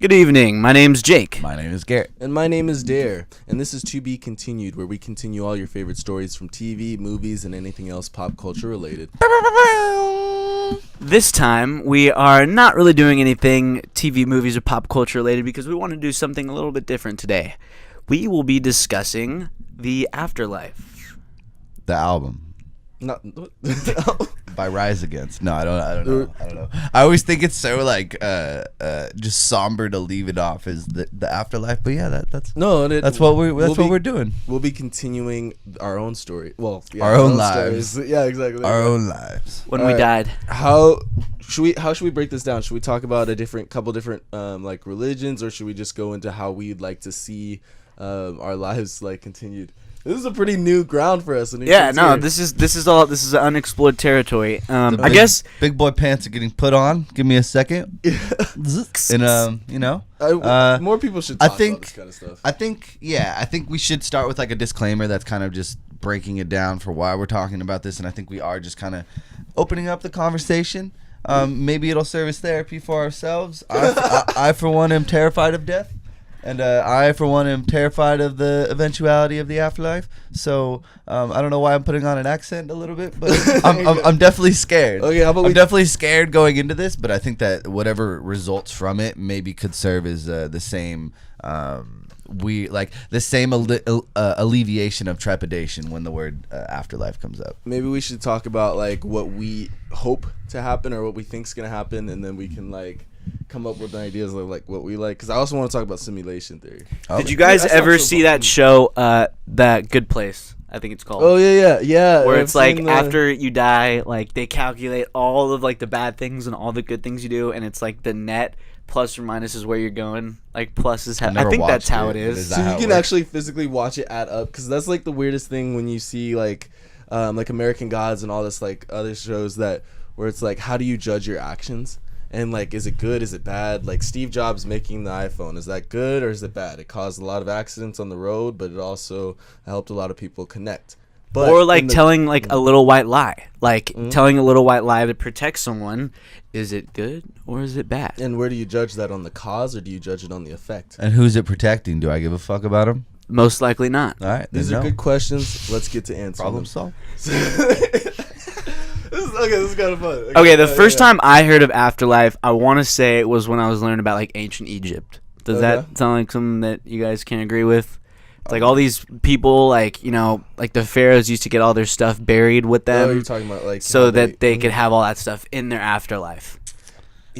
Good evening. My name's Jake. My name is Garrett. And my name is Dare. And this is To Be Continued, where we continue all your favorite stories from TV, movies, and anything else pop culture related. This time, we are not really doing anything TV, movies, or pop culture related because we want to do something a little bit different today. We will be discussing the Afterlife. The album. Not By Rise Against. No, I don't know. I always think it's so just somber to leave it off as the Afterlife, but yeah, that's what we're doing. We'll be continuing our own story. Well, yeah, our own lives. Stories. Yeah, exactly. Our own lives. When we died. How should we break this down? Should we talk about couple different like religions, or should we just go into how we'd like to see our lives like continued? This is a pretty new ground for us. This is unexplored territory. I guess big boy pants are getting put on. Give me a second. And more people should talk about this kind of stuff. I think we should start with like a disclaimer that's kind of just breaking it down for why we're talking about this, and I think we are just kind of opening up the conversation. Maybe it'll serve as therapy for ourselves. I for one am terrified of death. And I, for one, am terrified of the eventuality of the afterlife. So I don't know why I'm putting on an accent a little bit, but I'm definitely scared. Okay, I'm definitely scared going into this, but I think that whatever results from it maybe could serve as the same alleviation of trepidation when the word afterlife comes up. Maybe we should talk about like what we hope to happen or what we think's gonna happen, and then we can like come up with ideas of like what we like, because I also want to talk about simulation theory. Did you guys ever see that show, That Good Place? I think it's called. Oh yeah. Where it's like after you die, like they calculate all of like the bad things and all the good things you do, and it's like the net plus or minus is where you're going. Like plus is I think that's how it is. So you can actually physically watch it add up, because that's like the weirdest thing when you see like American Gods and all this like other shows where it's like, how do you judge your actions? And, like, is it good? Is it bad? Like, Steve Jobs making the iPhone, is that good or is it bad? It caused a lot of accidents on the road, but it also helped a lot of people connect. But or, like, telling, like, a little white lie. Like, telling a little white lie to protect someone. Is it good or is it bad? And where do you judge that, on the cause, or do you judge it on the effect? And who's it protecting? Do I give a fuck about him? Most likely not. All right. These are good questions. Let's get to answering Problem solved. This is kind of fun. Okay, the first time I heard of Afterlife, I want to say it was when I was learning about like ancient Egypt. Does that sound like something that you guys can agree with? It's like all these people, like, you know, like the pharaohs used to get all their stuff buried with them. Oh, you're talking about like so that they could have all that stuff in their afterlife.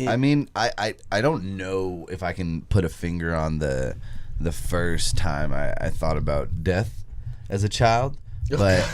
I mean, I don't know if I can put a finger on the first time I thought about death as a child. But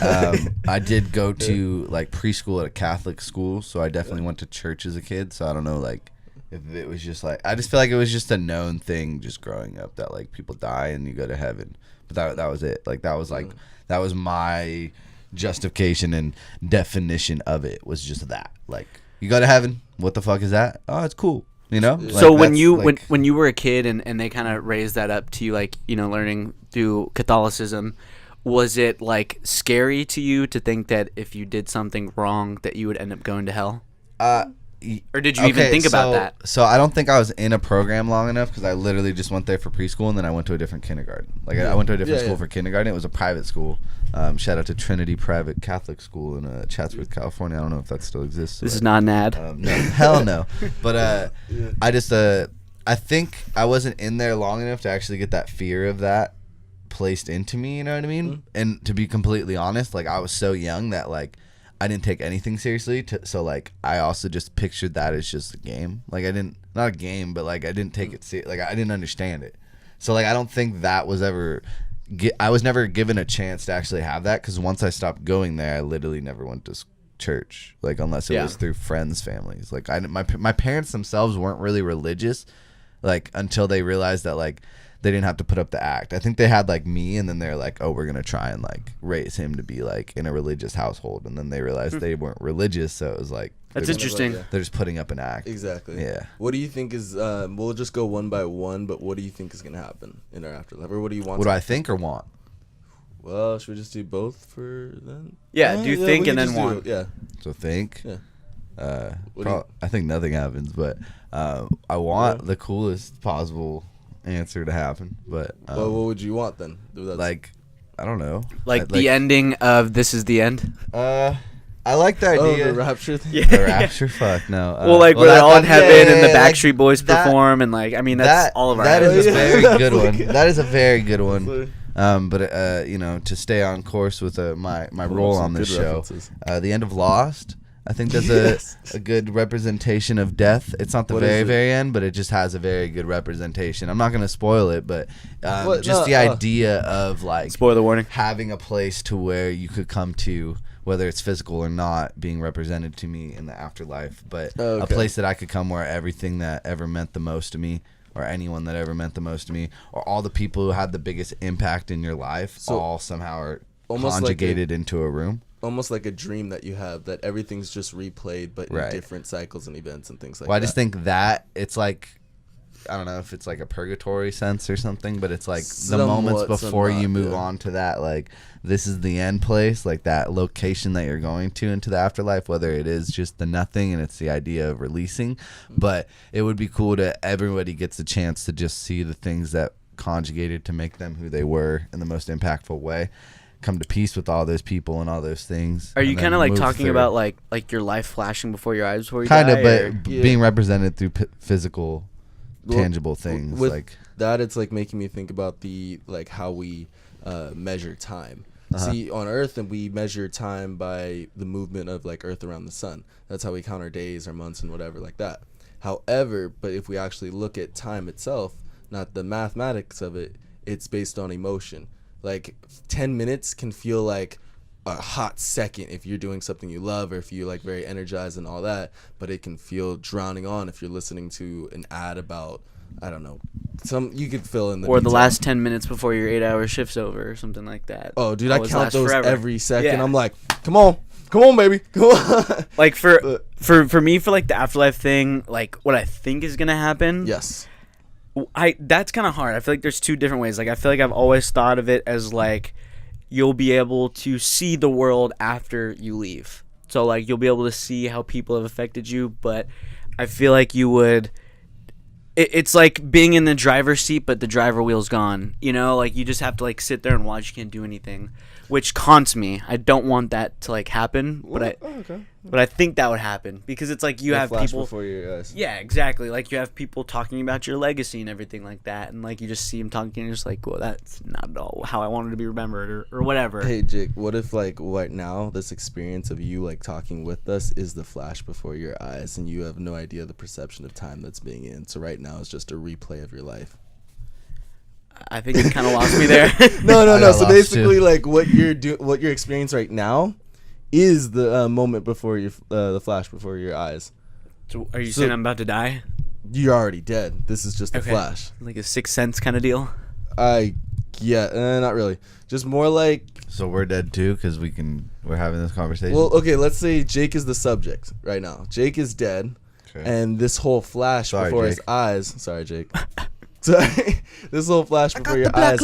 I did go to like preschool at a Catholic school, so I definitely went to church as a kid. So I don't know, like, if it was just like, I just feel like it was just a known thing just growing up that like people die and you go to heaven. But that was it. Like that was my justification and definition of it, was just that. Like, you go to heaven, what the fuck is that? Oh, it's cool. You know? So like, when you were a kid and they kind of raised that up to you, like, you know, learning through Catholicism, was it like scary to you to think that if you did something wrong that you would end up going to hell? Or did you even think about that? So I don't think I was in a program long enough, because I literally just went there for preschool and then I went to a different kindergarten. Like I went to a different school for kindergarten. It was a private school. Shout out to Trinity Private Catholic School in Chatsworth, California. I don't know if that still exists. This is not an ad. No, hell no. But I just I think I wasn't in there long enough to actually get that fear of that placed into me, you know what I mean? Mm-hmm. And to be completely honest, like, I was so young that like I didn't take anything seriously, so like I also just pictured that as just a game. Like not a game, but like I didn't take it like I didn't understand it. So like I don't think that was ever I was never given a chance to actually have that, because once I stopped going there, I literally never went to church, like unless it was through friends' families. Like my parents themselves weren't really religious, like until they realized that like they didn't have to put up the act. I think they had like me, and then they're like, oh, we're gonna try and like raise him to be like in a religious household, and then they realized they weren't religious, so it was like, that's interesting. They're just putting up an act. Exactly. Yeah. What do you think is we'll just go one by one, but what do you think is gonna happen in our afterlife, or what do you want? What do I think or want? Well, should we just do both for then? Yeah, do think and then want. Yeah. So think. Yeah. I think nothing happens, but I want the coolest possible answer to happen. But what would you want then? like, I don't know. Like the ending of This Is the End. I like the idea. the rapture thing. Yeah. The rapture, fuck no. Well, like where they're all in heaven and the like, Backstreet Boys perform, and like I mean that's all of our. That is a heaven. very good one. That is a very good one. But you know, to stay on course with my role on this show, the end of Lost. I think that's a good representation of death. It's not the very end, but it just has a very good representation. I'm not going to spoil it, but the idea of like spoiler warning, having a place to where you could come to, whether it's physical or not, being represented to me in the afterlife, but a place that I could come where everything that ever meant the most to me, or anyone that ever meant the most to me, or all the people who had the biggest impact in your life, all somehow are conjugated into a room. Almost like a dream that you have, that everything's just replayed, but in different cycles and events and things like that. Well, I just think that it's like, I don't know if it's like a purgatory sense or something, but it's like the moments before you move on to that, like, this is the end place, like that location that you're going to into the afterlife, whether it is just the nothing and it's the idea of releasing. But it would be cool to everybody gets a chance to just see the things that conjugated to make them who they were in the most impactful way. Come to peace with all those people and all those things. Are you kind of like talking about like your life flashing before your eyes before you die? Kind of, but being represented through physical, tangible things. With like that, it's like making me think about the like how we measure time. See, on Earth, and we measure time by the movement of like Earth around the sun. That's how we count our days, our months, and whatever like that. However, but if we actually look at time itself, not the mathematics of it, it's based on emotion. Like 10 minutes can feel like a hot second if you're doing something you love, or if you're like very energized and all that, but it can feel drowning on if you're listening to an ad about, I don't know, you could fill in the or detail. the last 10 minutes before your 8-hour shift's over or something like that. Oh, dude, I count those forever. every second. Yeah. I'm like, come on, baby, come on. Like for me, for like the afterlife thing, like what I think is gonna happen. Yes. That's kind of hard. I feel like there's two different ways. Like I feel like I've always thought of it as like you'll be able to see the world after you leave. So like you'll be able to see how people have affected you, but I feel like you would it's like being in the driver's seat but the driver wheel's gone. You know, like you just have to like sit there and watch, you can't do anything, which haunts me. I don't want that to like happen, but I think that would happen because it's like you have people before your eyes. Yeah, exactly. Like you have people talking about your legacy and everything like that, and like you just see them talking, and you're just like, well, that's not at all how I wanted to be remembered, or whatever. Hey, Jake, what if like right now this experience of you like talking with us is the flash before your eyes, and you have no idea the perception of time that's being in? So right now it's just a replay of your life. I think you kind of lost me there. No. So basically, like what you're experiencing right now is the moment before your the flash before your eyes. So are you saying I'm about to die? You're already dead. This is just a flash, like a Sixth Sense kind of deal. Not really. Just more like. So we're dead too because we're having this conversation. Well, okay. Let's say Jake is the subject right now. Jake is dead, and this whole flash before his eyes. Sorry, Jake. Sorry. This whole flash before your eyes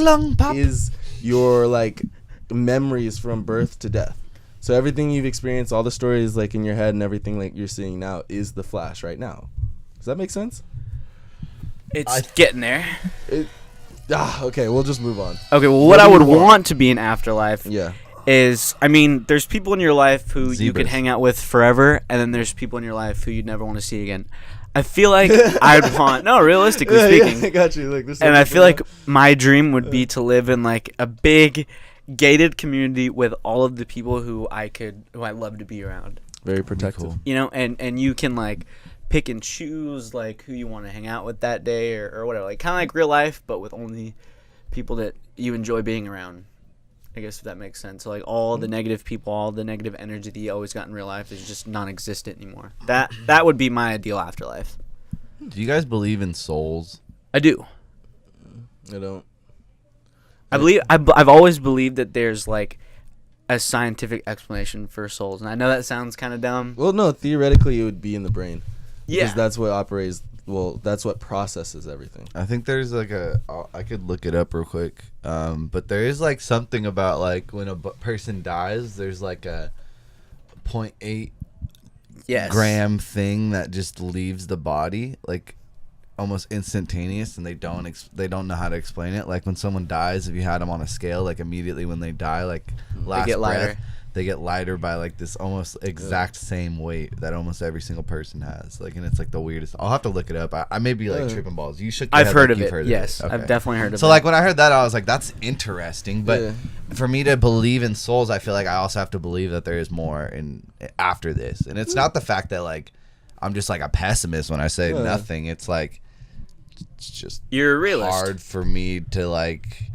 is your like memories from birth to death. So everything you've experienced, all the stories like in your head and everything like you're seeing now is the flash right now. Does that make sense? It's getting there. Okay, we'll just move on. Okay, well, what I would want to be in Afterlife is, I mean, there's people in your life who you could hang out with forever, and then there's people in your life who you'd never want to see again. I feel like I'd want, realistically speaking. Yeah, I got you. Like, and I feel like my dream would be to live in like a big gated community with all of the people who I love to be around. Very protective. Cool. You know, and you can like pick and choose like who you want to hang out with that day or whatever. Like kind of like real life, but with only people that you enjoy being around. I guess if that makes sense. So like all the negative people, all the negative energy that you always got in real life is just non-existent anymore. That would be my ideal afterlife. Do you guys believe in souls? I do. I don't. I've always believed that there's like a scientific explanation for souls, and I know that sounds kind of dumb. Well, no, theoretically it would be in the brain. Yeah, because that's what operates. Well, that's what processes everything. I think there's like I could look it up real quick. But there is like something about like when a person dies, there's like a 0.8 Yes. gram thing that just leaves the body like almost instantaneous, and they don't know how to explain it. Like when someone dies, if you had them on a scale, like immediately when they die, like last get lighter. breath, they get lighter by like this almost exact same weight that almost every single person has. Like, and it's like the weirdest. I'll have to look it up. I may be like tripping balls. You should. I've heard of it. Yes, Okay. I've definitely heard of it. So like when I heard that, I was like, that's interesting. But for me to believe in souls, I feel like I also have to believe that there is more in after this. And it's not the fact that like I'm just like a pessimist when I say nothing. It's like it's just you're a realist. Hard for me to like.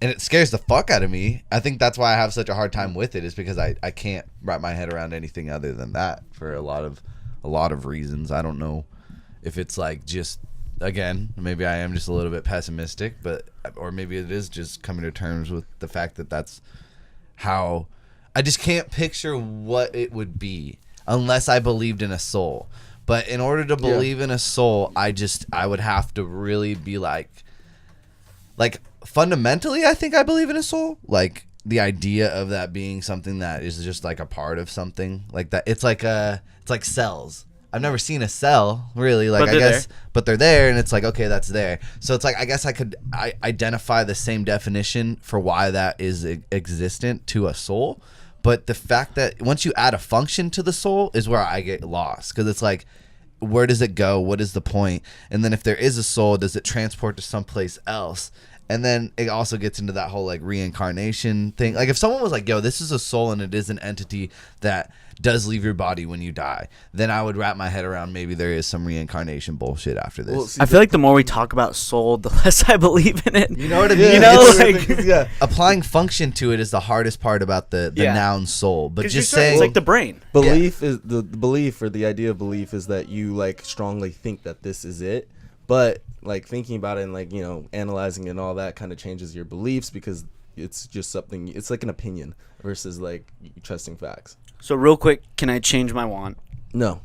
And it scares the fuck out of me. I think that's why I have such a hard time with it, is because I can't wrap my head around anything other than that for a lot of reasons. I don't know if it's like just, again, maybe I am just a little bit pessimistic, or maybe it is just coming to terms with the fact that that's how I just can't picture what it would be unless I believed in a soul. But in order to believe in a soul, I would have to really be like fundamentally, I think I believe in a soul. Like the idea of that being something that is just like a part of something like that. It's like cells. I've never seen a cell really, like, I guess, but they're there, and it's like, okay, that's there. So it's like, I guess I identify the same definition for why that is existent to a soul. But the fact that once you add a function to the soul is where I get lost, because it's like, where does it go? What is the point? And then if there is a soul, does it transport to someplace else? And then it also gets into that whole like reincarnation thing. Like if someone was like, yo, this is a soul and it is an entity that does leave your body when you die, then I would wrap my head around maybe there is some reincarnation bullshit after this. Well, see, I feel like the more we talk about soul, the less I believe in it. You know what I mean? You know, It's like applying function to it is the hardest part about the noun soul. But just saying, it's like the brain. Belief is the belief, or the idea of belief is that you like strongly think that this is it, but like thinking about it and like, you know, analyzing it and all that kind of changes your beliefs, because it's just something, it's like an opinion versus like trusting facts. So real quick, can I change my want? No.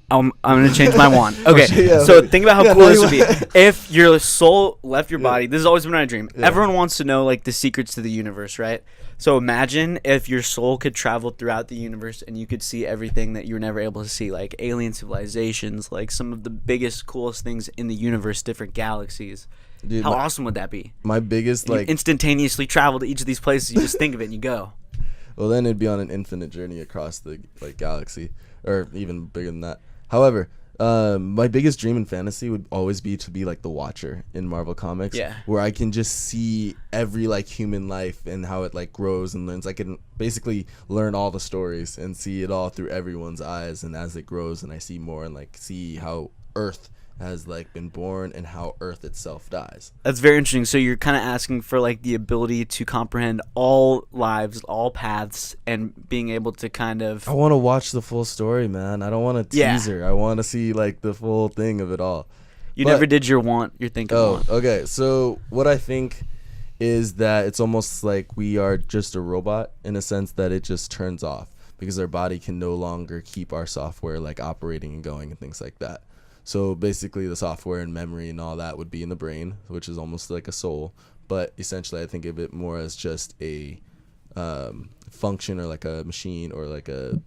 I'm gonna change my want. Okay, so think about how cool this would be if your soul left your body. This has always been my dream. Everyone wants to know like the secrets to the universe, right? So imagine if your soul could travel throughout the universe and you could see everything that you were never able to see, like alien civilizations, like some of the biggest, coolest things in the universe, different galaxies. Dude, how awesome would that be? My biggest You like instantaneously travel to each of these places. You just think of it and you go. Well, then it'd be on an infinite journey across the like galaxy, or even bigger than that. However, my biggest dream and fantasy would always be to be like the Watcher in Marvel Comics, where I can just see every like human life and how it like grows and learns. I can basically learn all the stories and see it all through everyone's eyes, and as it grows, and I see more and like see how Earth has like been born and how Earth itself dies. That's very interesting. So you're kind of asking for like the ability to comprehend all lives, all paths, and being able to kind of. I want to watch the full story, man. I don't want a teaser. I want to see like the full thing of it all. You never did your want. You're thinking. Oh, okay. So what I think is that it's almost like we are just a robot in a sense that it just turns off because our body can no longer keep our software like operating and going and things like that. So basically the software and memory and all that would be in the brain, which is almost like a soul. But essentially I think of it more as just a function, or like a machine, or like a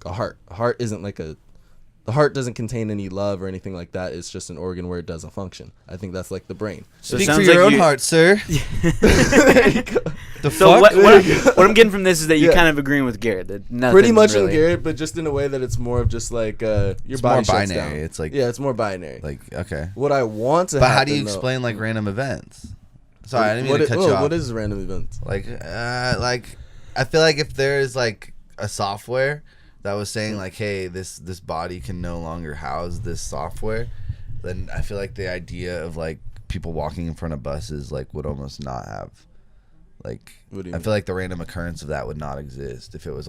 heart. A heart isn't like the heart doesn't contain any love or anything like that. It's just an organ where it does a function. I think that's like the brain. So speak for your own heart, sir. There you go. So what I'm getting from this is that you kind of agreeing with Garrett. That pretty much really. in Garrett, but just in a way that it's more of just like your it's body more shuts binary. down. It's like it's more binary. Like okay. What I want to but happen, how do you explain like random events? Sorry, I didn't mean to cut you off. What is random events? Like I feel like if there is like a software that was saying like, hey, this body can no longer house this software, then I feel like the idea of like people walking in front of buses like would almost not have like. I feel like the random occurrence of that would not exist if it was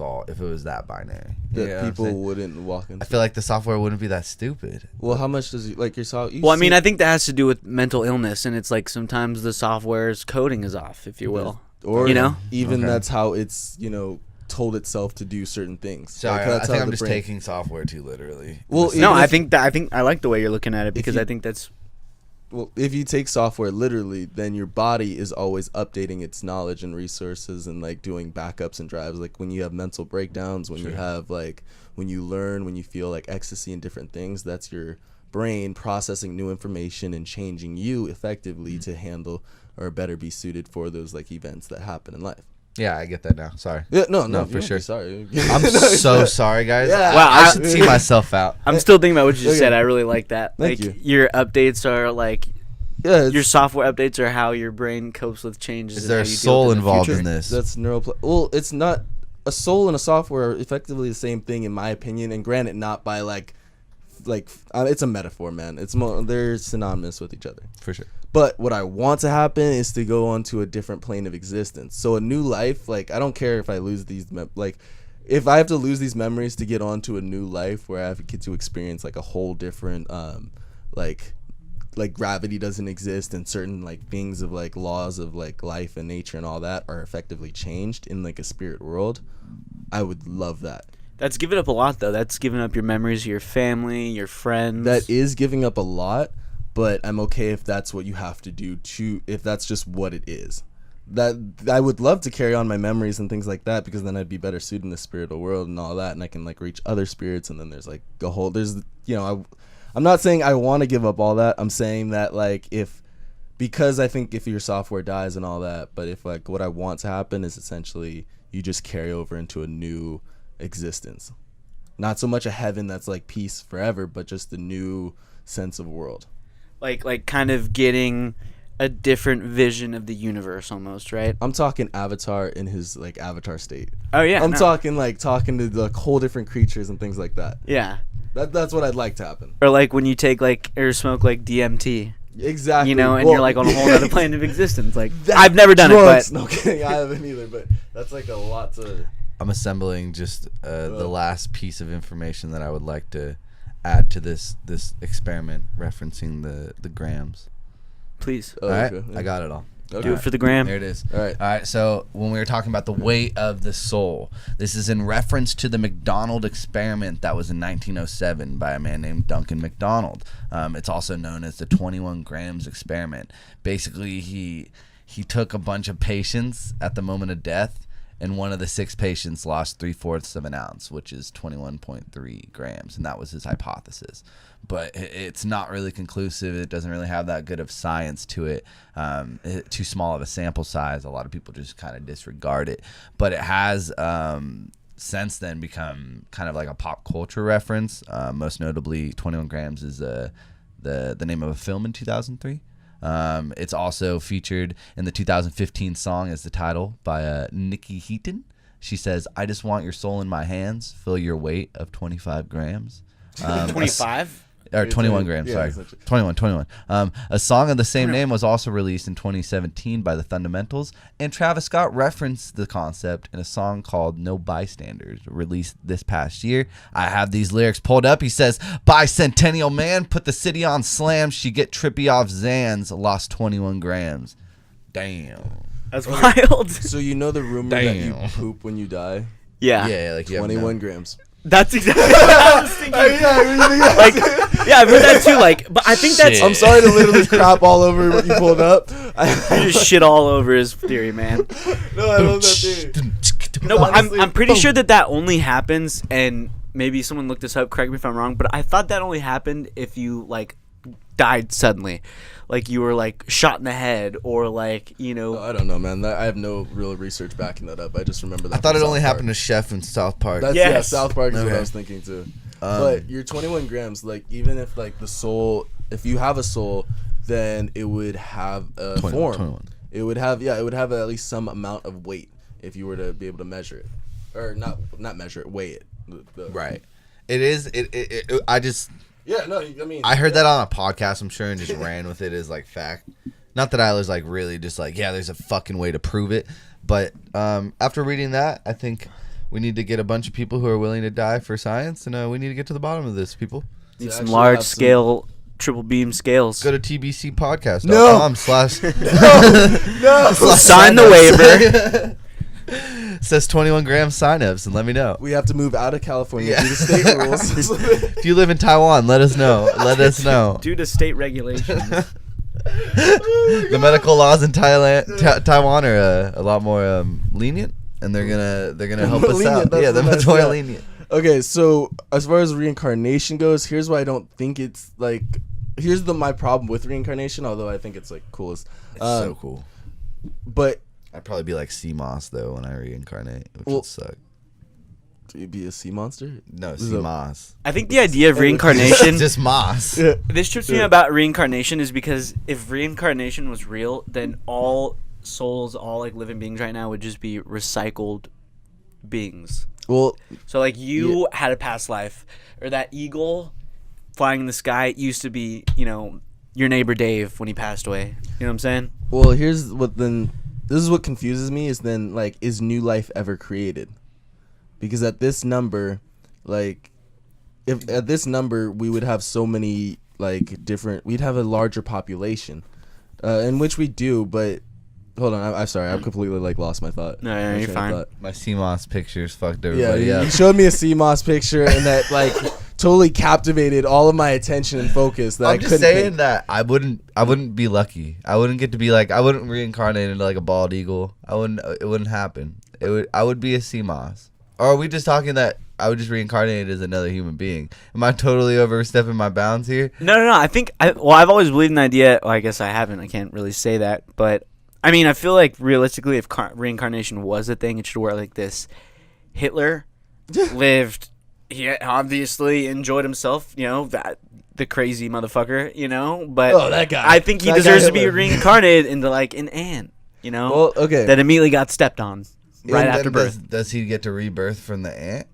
that binary. That people wouldn't walk into. I feel like the software wouldn't be that stupid. Well, how much does like your software? Well, I mean, I think that has to do with mental illness, and it's like sometimes the software's coding is off, if you will. Or even Okay. that's how it's told itself to do certain things. Sorry, Like, I think I'm just taking software too literally. Well, No, I think I like the way you're looking at it, because I think that's. well, if you take software literally, then your body is always updating its knowledge and resources and like doing backups and drives. Like when you have mental breakdowns, when you have like when you learn, when you feel like ecstasy and different things, that's your brain processing new information and changing you effectively to handle or better be suited for those like events that happen in life. Yeah, I get that now. Sorry. Yeah, no, for sure. Sorry. I'm so sorry, guys. Yeah. Wow, I should see myself out. I'm still thinking about what you just Okay. said. I really like that. Thank like you. your updates are like Yeah, your software updates are how your brain copes with changes. Is and there how a you deal soul with it in the involved future. in this? That's well, it's not a soul and a software are effectively the same thing in my opinion, and granted, not by like it's a metaphor, man. It's more they're synonymous with each other. For sure. But what I want to happen is to go onto a different plane of existence. So a new life, like I don't care if I lose these, if I have to lose these memories to get onto a new life where I have to get to experience like a whole different, like gravity doesn't exist and certain like things of like laws of like life and nature and all that are effectively changed in like a spirit world. I would love that. That's giving up a lot, though. That's giving up your memories of your family, your friends. That is giving up a lot, but I'm okay if that's what you have to do if that's just what it is. That I would love to carry on my memories and things like that, because then I'd be better suited in the spiritual world and all that, and I can like reach other spirits, and then there's like a whole I'm not saying I want to give up all that. I'm saying that like because I think if your software dies and all that, but if like what I want to happen is essentially you just carry over into a new existence. Not so much a heaven that's like peace forever, but just a new sense of world. like kind of getting a different vision of the universe almost, right? I'm talking Avatar in his like Avatar state. Oh yeah. I'm no. talking to like whole different creatures and things like that. Yeah. That's what I'd like to happen. Or like when you take like or smoke like DMT, Exactly. you know, and Well, you're like on a whole other plane of existence. Like that's I've never done drugs. it, but No kidding, I haven't either. But that's like a lot to. I'm assembling just the last piece of information that I would like to add to this experiment referencing the grams. please Oh, All right, okay, yeah. I got it all. Okay. do it for the gram. There it is. All right. All right. So when we were talking about the weight of the soul, this is in reference to the McDonald experiment that was in 1907 by a man named Duncan MacDonald. It's also known as the 21 grams experiment. Basically, he took a bunch of patients at the moment of death, and one of the 6 patients lost 3/4 of an ounce, which is 21.3 grams, and that was his hypothesis. But it's not really conclusive. It doesn't really have that good of science to it. Too small of a sample size. A lot of people just kind of disregard it. But it has since then become kind of like a pop culture reference. Most notably, 21 grams is the name of a film in 2003. It's also featured in the 2015 song as the title by Nikki Heaton. She says, "I just want your soul in my hands. Feel your weight of 25 grams." 25. Or 21 Yeah, grams, sorry. essentially. 21. A song of the same name was also released in 2017 by the Fundamentals, and Travis Scott referenced the concept in a song called No Bystanders, released this past year. I have these lyrics pulled up. He says, "Bicentennial man, put the city on slam. She get trippy off Zans, lost 21 grams. Damn. That's wild. So you know the rumor that you Damn. poop when you die? Yeah. Yeah, like you have 21 no- grams. That's exactly what I was thinking. Like, yeah, I've heard that too. Like, but I think that's Shit. I'm sorry to literally crap all over what you pulled up. you just shit all over his theory, man. No, I love that theory. No, but Honestly, I'm pretty boom. sure that only happens, and maybe someone looked this up. Correct me if I'm wrong, but I thought that only happened if you like died suddenly, like you were like shot in the head, or like I don't know, man. I have no real research backing that up. I just remember that. I thought from it only South happened Park. to Chef in South Park. That's, Yes. Yeah, South Park is what Okay. I was thinking too. But your 21 grams, like even if like the soul, if you have a soul, then it would have a 21, form. 21. It would have at least some amount of weight if you were to be able to measure it, or not measure it, weigh it. Right. It is. I just. Yeah. No. I mean. I heard that on a podcast, I'm sure, and just ran with it as like fact. Not that I was like really just like, yeah, there's a fucking way to prove it. But after reading that, I think we need to get a bunch of people who are willing to die for science, and we need to get to the bottom of this, people. need To some actually large have some- scale triple beam scales. Go to tbcpodcast.com No. slash no. Sign the waiver. says 21 gram signups, and let me know. We have to move out of California Yeah. due to state rules. If you live in Taiwan, let us know. Let us know. Due to state regulations. The medical laws in Taiwan are a lot more lenient, and they're gonna help us out. Yeah, they're much more lenient. Okay, so as far as reincarnation goes, here's why I don't think it's like. Here's my problem with reincarnation, although I think it's like coolest. It's so cool. But I'd probably be like sea moss though when I reincarnate, which would suck. You'd be a sea monster? No, sea moss. I think the idea of reincarnation. Just moss. Yeah. This trips me about reincarnation is because if reincarnation was real, then all souls, all like living beings right now would just be recycled beings. Well, So like you had a past life, or that eagle flying in the sky used to be, your neighbor Dave when he passed away. You know what I'm saying? well, here's what then. This is what confuses me is then like, is new life ever created? Because at this number, like, if at this number we would have so many like different, we'd have a larger population, in which we do. But hold on, I'm sorry, I've completely like lost my thought. No, yeah, My you're train of fine. thought. My sea moss pictures fucked Yeah, everybody up. you showed me a sea moss picture, and that like totally captivated all of my attention and focus. That I I'm couldn't just saying think. that I wouldn't be lucky. I wouldn't get to be like, I wouldn't reincarnate into like a bald eagle. It wouldn't happen. I would be a sea moss. Or are we just talking that I would just reincarnate as another human being? Am I totally overstepping my bounds here? No. I think I've always believed in the idea. Well, I guess I haven't. I can't really say that, but I mean, I feel like realistically, if reincarnation was a thing, it should work like this: Hitler lived. He obviously enjoyed himself. That the crazy motherfucker. But Oh, that guy. I think he That guy deserves to be Hitler. reincarnated into like an ant. Well, okay. That immediately got stepped on right And after then birth. Does he get to rebirth from the ant?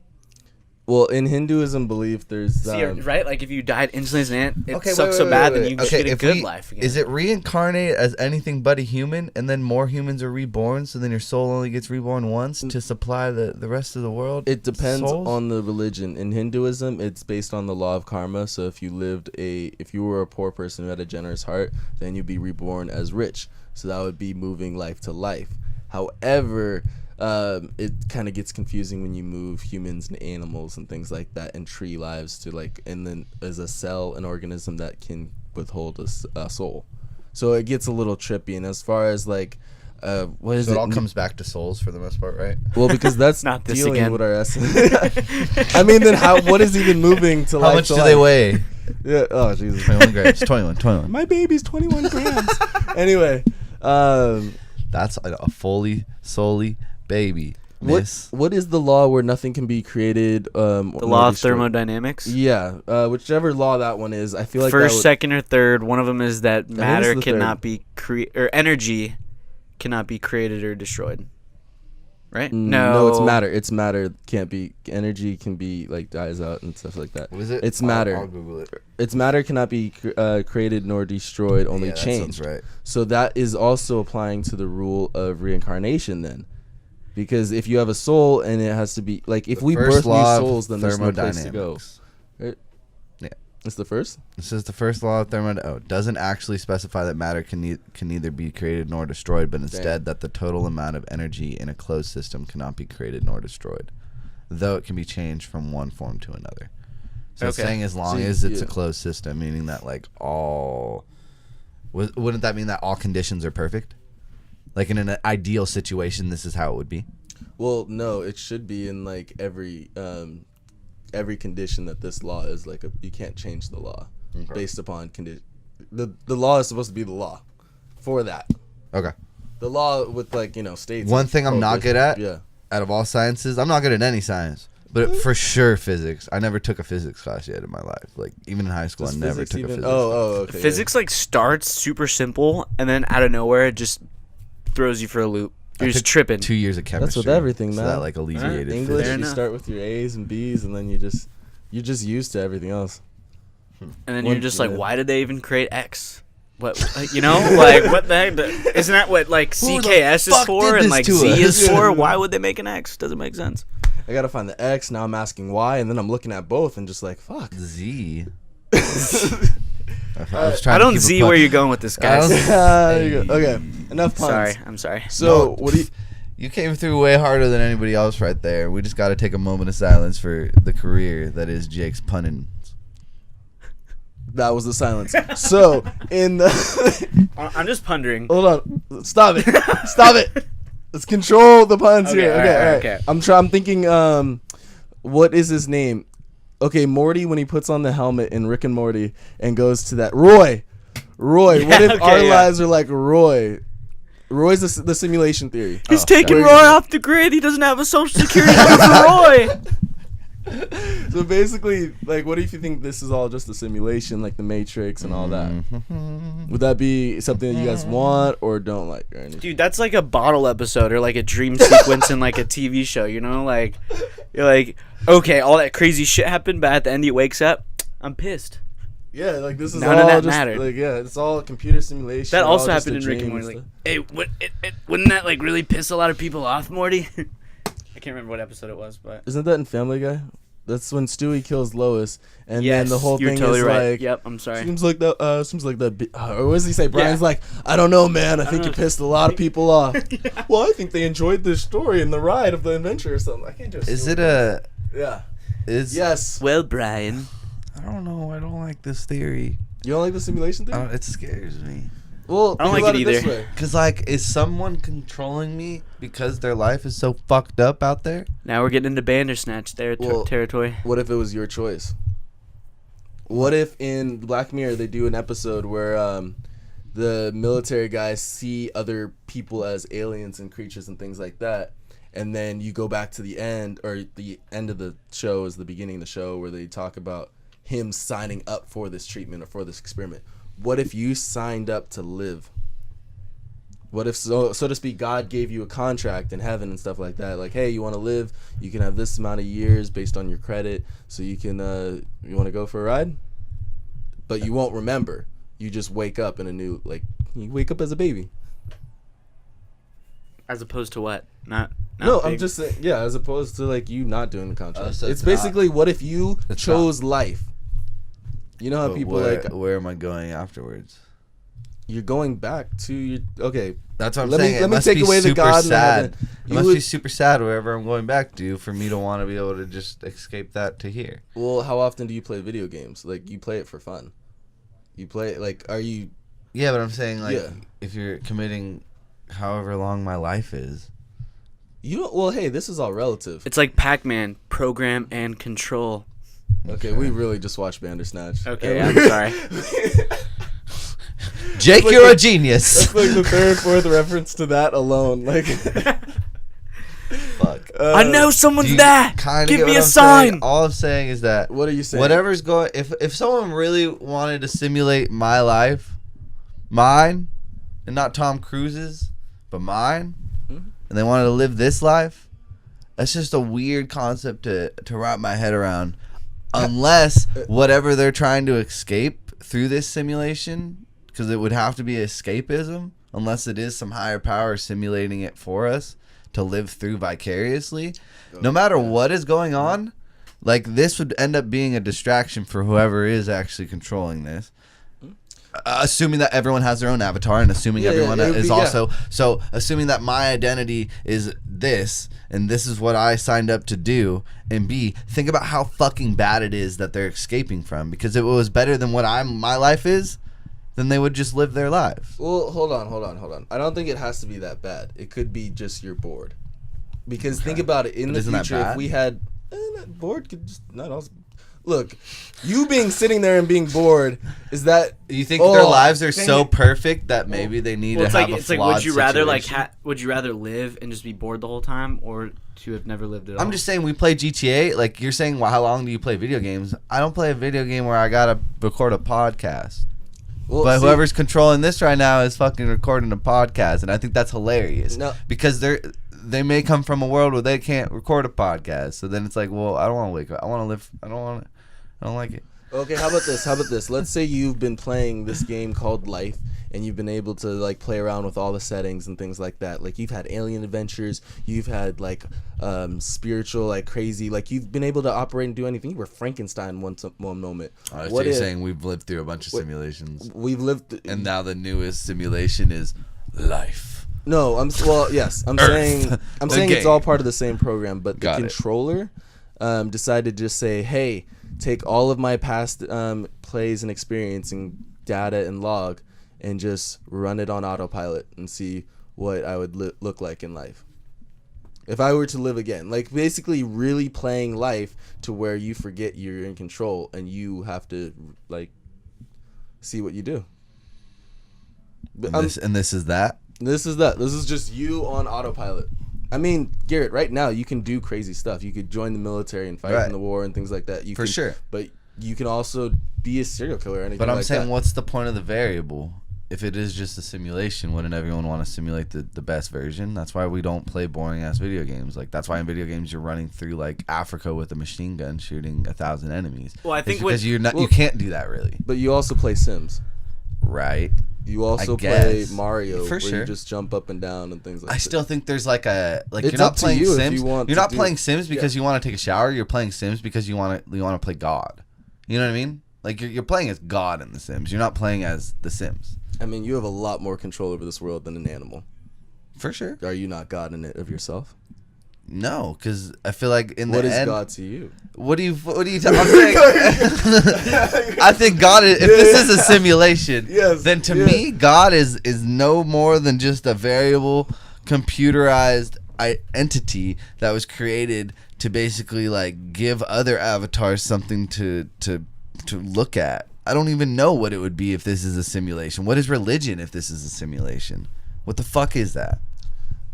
Well, in Hinduism belief, there's See, right? Like if you died instantly as an ant, it sucks wait, so wait, bad wait, that you wait. just get a if good life again. Is it reincarnate as anything but a human, and then more humans are reborn, so then your soul only gets reborn once to supply the rest of the world? It depends souls? on the religion. In Hinduism, it's based on the law of karma. So if you were a poor person who had a generous heart, then you'd be reborn as rich. So that would be moving life to life. However, it kind of gets confusing when you move humans and animals and things like that, and tree lives to like, and then as a cell, an organism that can withhold a soul. So it gets a little trippy. And as far as like, what is So it? it all comes back to souls for the most part, right? Well, because that's Not this dealing again. with our essence. I mean, then what is even moving to life? How much to do life? they weigh? Yeah. Oh, Jesus. 21 grams. 21. My baby's 21 grams. Anyway, That's a solely baby. Miss. what is the law where nothing can be created? the law of thermodynamics? Yeah. Whichever law that one is, I feel like First, that would, second, or third. One of them is that matter the cannot be or energy cannot be created or destroyed. Right? No, it's matter. It's matter can't be. Energy can be like dies out and stuff like that. What is it? It's matter. I'll Google it. It's matter cannot be created nor destroyed, only Yeah, that changed. sounds right. So that is also applying to the rule of reincarnation then. Because if you have a soul and it has to be like if The we first birth new law of souls, then there's no place to go. thermodynamics. Right? Yeah. It's the first? This is the first law of thermodynamics. Doesn't actually specify that matter can neither be created nor destroyed, but instead that the total amount of energy in a closed system cannot be created nor destroyed, though it can be changed from one form to another. So it's Okay. saying as long So, as it's a yeah. closed system, meaning that like wouldn't that mean that all conditions are perfect? Like in an ideal situation, this is how it would be. Well, no, it should be in like every condition that this law is like you can't change the law based upon condition. The law is supposed to be the law for that. Okay. The law with like, states. One and thing I'm not good at, Yeah. out of all sciences, I'm not good at any science, but for sure physics. I never took a physics class yet in my life. Like even in high school, Does I never physics took a even- physics. okay. Physics like starts super simple and then out of nowhere it just throws you for a loop. You're just tripping. 2 years of chemistry. with everything, so man. that like alleviated English, Fair you enough. start with your A's and B's, and then you're just used to everything else. And then One- you're just like, yeah. why did they even create X? What like what the heck? Isn't that what like Who the CKS is fuck for did and this like to Z us? is for? Why would they make an X? Doesn't make sense. I gotta find the X. Now I'm asking why, and then I'm looking at both and just like, fuck. Z. I don't Z where you're going with this, guys. There you go. Okay, enough puns. Sorry, I'm sorry. So what do you? You came through way harder than anybody else right there. We just got to take a moment of silence for the career that is Jake's punning. That was the silence. So in the I'm just pondering. hold on, stop it, stop it. Let's control the puns Okay, here. all Okay, right, all right. okay. I'm thinking. What is his name? Okay, Morty when he puts on the helmet in Rick and Morty and goes to that Roy. What if okay, our yeah. lives are like Roy? Roy's the simulation theory. He's taking okay. Roy off the grid. He doesn't have a social security number for Roy. So basically, like, what if you think this is all just a simulation, like the Matrix and all that? Would that be something that you guys want or don't like or anything? Dude, that's like a bottle episode or like a dream sequence in like a TV show, you know? Like, you're like, okay, all that crazy shit happened, but at the end he wakes up, I'm pissed. Yeah, like this is None all of that just mattered. like it's all computer simulation. That all also just a happened in Rick and dream Morty. Like, stuff. hey, wouldn't that like really piss a lot of people off, Morty? I can't remember what episode it was, but Isn't that in Family Guy? That's when Stewie kills Lois, and yes, then the whole you're thing totally is right. like, Yep, I'm sorry. Seems like that. Or what does he say? Brian's like, I don't know, man. I think you pissed a lot of people off. Well, I think they enjoyed the story and the ride of the adventure or something. I can't just. Is it a? Yeah. Is Yes. Well, Brian. I don't know. I don't like this theory. You don't like the simulation thing? It scares me. Well, I don't think like about it this either. way. Cause like, is someone controlling me because their life is so fucked up out there? Now we're getting into Bandersnatch territory. What if it was your choice? What if in Black Mirror they do an episode where the military guys see other people as aliens and creatures and things like that, and then you go back to the end, or the end of the show is the beginning of the show where they talk about him signing up for this treatment or for this experiment. What if you signed up to live? What if, so to speak, God gave you a contract in heaven and stuff like that? Like, hey, you want to live? You can have this amount of years based on your credit, so you can, you want to go for a ride? But you won't remember. You just wake up in a new, like, you wake up as a baby. As opposed to what? Not No, big. I'm just saying, yeah, as opposed to, like, you not doing the contract. so it's it's basically, what if you It's chose life? You know how But people, where, like, where am I going afterwards? you're going back to your, okay. That's what I'm Let saying. me- It let me must take be away the super God in sad. heaven. It You must would- be super sad wherever I'm going back to for me to want to be able to just escape that to here. Well, how often do you play video games? Like, you play it for fun. You play, like, are you... Yeah, but I'm saying like Yeah. if you're committing however long my life is. You don't, well, hey, this is all relative. It's like Pac-Man, program and control. Okay, we really just watched Bandersnatch. Okay, And I'm sorry. Jake, like you're the- a genius. That's like the third, fourth reference to that alone. Like, Fuck. I know someone's there. Kinda Give get me what a I'm sign. saying? All I'm saying is that what are you saying? whatever's going, if someone really wanted to simulate my life, mine, and not Tom Cruise's, but mine, and they wanted to live this life, that's just a weird concept to wrap my head around. Unless whatever they're trying to escape through this simulation, because it would have to be escapism, unless it is some higher power simulating it for us to live through vicariously. No matter what is going on, like this would end up being a distraction for whoever is actually controlling this. Assuming that everyone has their own avatar and assuming Yeah, everyone it would is be- also so assuming that my identity is this and this is what I signed up to do, and B, think about how fucking bad it is that they're escaping from, because if it was better than what my life is, then they would just live their life. Well, hold on. I don't think it has to be that bad. It could be just you're bored. Because think about it. In But the isn't that future, if bad? we had... bored could just... Not also... Look, you being sitting there and being bored, is that... You think their lives are dang so it. perfect that maybe they need Well, to it's have like a it's like flawed would you rather situation? would you rather live and just be bored the whole time, or to have never lived at all? I'm just saying we play GTA. Like you're saying, well, how long do you play video games? I don't play a video game where I gotta record a podcast. Well, But see, whoever's controlling this right now is fucking recording a podcast, and I think that's hilarious. No. Because they may come from a world where they can't record a podcast. So then it's like, well, I don't want to wake up. I want to live. I don't like it. Okay, how about this? Let's say you've been playing this game called Life, and you've been able to like play around with all the settings and things like that. Like you've had alien adventures, you've had like spiritual, like crazy, like you've been able to operate and do anything. You were Frankenstein one moment. So What you're if saying we've lived through a bunch of simulations, we've lived? and now the newest simulation is life. No, I'm Earth. saying The it's game. all part of the same program, but the Got it. controller decided to just say, hey, take all of my past plays and experience and data and log and just run it on autopilot and see what I would look like in life if I were to live again. Like, basically really playing life to where you forget you're in control and you have to, like, see what you do. But, And this is that? This is that. This is just you on autopilot. I mean, Garrett, right now you can do crazy stuff. You could join the military and fight in the war and things like that. For sure. But you can also be a serial killer or anything like that. But I'm saying, what's the point of the variable? If it is just a simulation, wouldn't everyone want to simulate the best version? That's why we don't play boring ass video games. Like, that's why in video games you're running through like Africa with a machine gun shooting 1,000 enemies. Well, I think because you can't do that really. But you also play Sims, right? You also play Mario, where you just jump up and down and things like that. I still think there's like it's you're not playing you Sims. You're not playing Sims because you want to take a shower. You're playing Sims because you want to play God. You know what I mean? Like, you're playing as God in the Sims. You're not playing as the Sims. I mean, you have a lot more control over this world than an animal. For sure. Are you not God in it of yourself? No, because I feel like in the end... What is end, God to you? What do you I'm saying, I think God is, if this is a simulation, then to me, God is no more than just a variable, computerized entity that was created to basically, like, give other avatars something to look at. I don't even know what it would be if this is a simulation. What is religion if this is a simulation? What the fuck is that?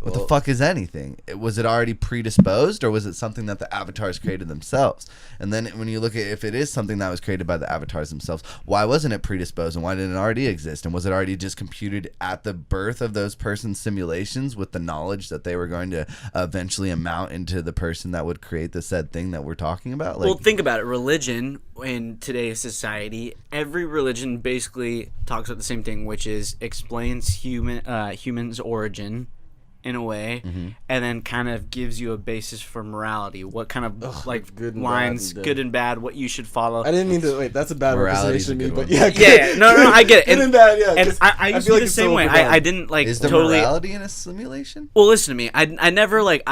What the fuck is anything? Was it already predisposed, or was it something that the avatars created themselves? And then when you look at if it is something that was created by the avatars themselves, why wasn't it predisposed, and why didn't it already exist? And was it already just computed at the birth of those persons' simulations with the knowledge that they were going to eventually amount into the person that would create the said thing that we're talking about? Like, well, think about it. Religion in today's society, every religion basically talks about the same thing, which is explains human's origin in a way, and then kind of gives you a basis for morality. What kind of good lines, good and bad, what you should follow. I didn't mean to. Wait, that's a bad representation of me, but no, I get it. Good and bad, yeah. And I used to be the same way. I didn't like. Is there totally morality in a simulation? Well, listen to me. I never like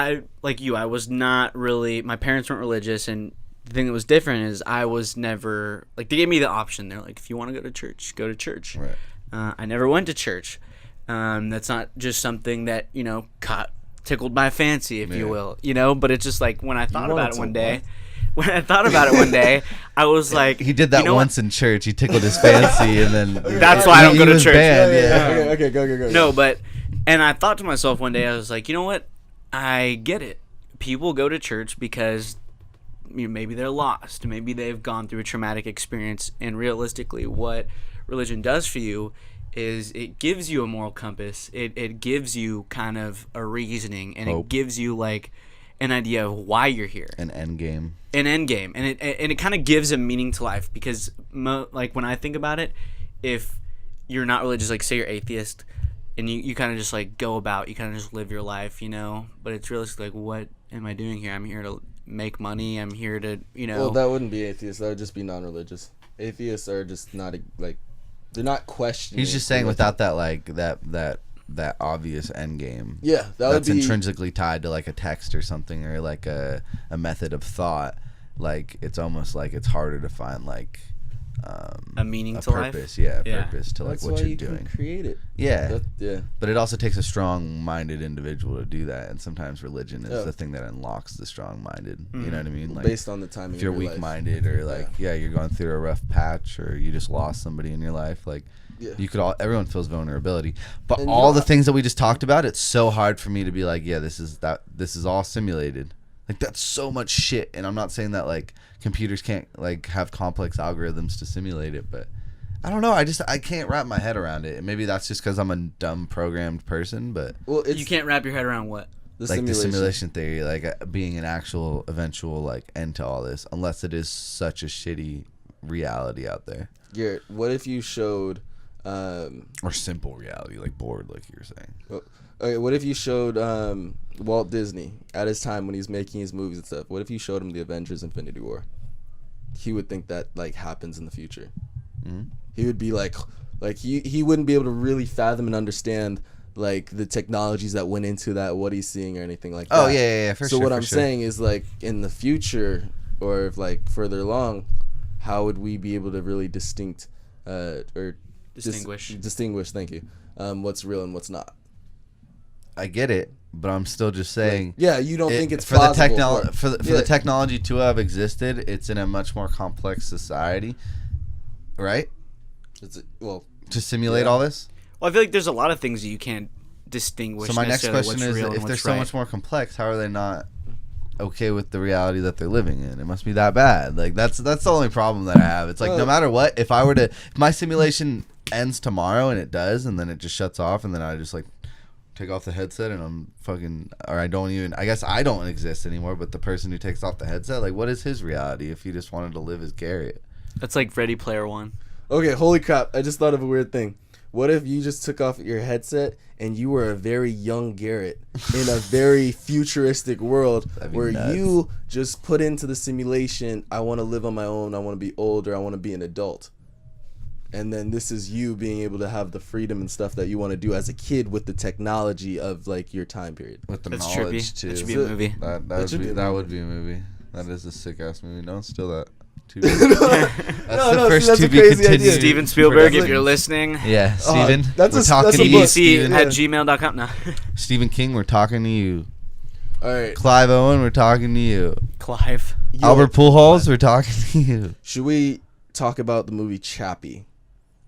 you. I was not really. My parents weren't religious, and the thing that was different is I was never like. They gave me the option. They're like, if you want to go to church, go to church. Right. I never went to church. That's not just something that, tickled my fancy, if you will, but it's just like when I thought about it one day, I was like, he did that once in church. He tickled his fancy, and then that's why I don't go to church. Okay, go. No, and I thought to myself one day, I was like, you know what? I get it. People go to church because maybe they're lost, maybe they've gone through a traumatic experience, and realistically, what religion does for you is it gives you a moral compass. It gives you kind of a reasoning, and hope. It gives you like an idea of why you're here. An end game. And it kind of gives a meaning to life, because like when I think about it, if you're not religious, like say you're atheist, and you kind of just like go about, you kind of just live your life, but it's realistic, like, what am I doing here? I'm here to make money. I'm here to, Well, that wouldn't be atheist. That would just be non-religious. Atheists are just not they're not questioning. He's just saying without that like that obvious end game. Yeah, that's intrinsically tied to like a text or something, or like a method of thought. Like, it's almost like it's harder to find like a meaning to purpose. life. Purpose to like what you're doing. Can create it. Yeah. Yeah. But it also takes a strong-minded individual to do that, and sometimes religion is the thing that unlocks the strong-minded. You know what I mean? Like, based on the timing. if you're weak-minded, or like you're going through a rough patch, or you just lost somebody in your life, like you could everyone feels vulnerability. But all the things that we just talked about, it's so hard for me to be like, this is all simulated. Like, that's so much shit, and I'm not saying that like computers can't like have complex algorithms to simulate it, but I don't know. I can't wrap my head around it, and maybe that's just because I'm a dumb programmed person. But you can't wrap your head around what? The simulation theory, like being an actual eventual like end to all this, unless it is such a shitty reality out there. Garrett, what if you showed or simple reality, like bored, like you were saying. Okay, what if you showed Walt Disney at his time when he's making his movies and stuff? What if you showed him the Avengers Infinity War? He would think that like happens in the future. Mm-hmm. He would be like he wouldn't be able to really fathom and understand like the technologies that went into that, what he's seeing or anything like that. Oh yeah, for sure. So what I'm saying is, like, in the future, or if like further along, how would we be able to really distinguish? Thank you. What's real and what's not? I get it, but I'm still just saying. Yeah, you don't think it's for the plausible technology for the technology to have existed. It's in a much more complex society, right? To simulate all this. Well, I feel like there's a lot of things that you can't distinguish. So my next necessarily question what's is, real and if they're what's so right. much more complex, how are they not okay with the reality that they're living in? It must be that bad. Like that's the only problem that I have. It's like no matter what, if my simulation ends tomorrow and it does, and then it just shuts off, and then I just like take off the headset and I'm fucking, or I guess I don't exist anymore, but the person who takes off the headset, like what is his reality if he just wanted to live as Garrett? That's like Ready Player One. Okay, holy crap. I just thought of a weird thing. What if you just took off your headset and you were a very young Garrett in a very futuristic world where nuts. you just put into the simulation, I want to live on my own, I want to be older, I want to be an adult. And then this is you being able to have the freedom and stuff that you want to do as a kid with the technology of like your time period. With the That's knowledge trippy. too. That should be a movie. That would be a movie. That is a sick ass movie. Don't steal that. No, that's to a be crazy continued. idea. Steven Spielberg, if like- you're listening. Yeah, Steven. that's we're a- talking that's to a you, book. BBC Steven. at gmail.com. No. Stephen King, we're talking to you. All right. Clive Owen, we're talking to you. Clive. Albert Pujols, we're talking to you. Should we talk about the movie Chappie?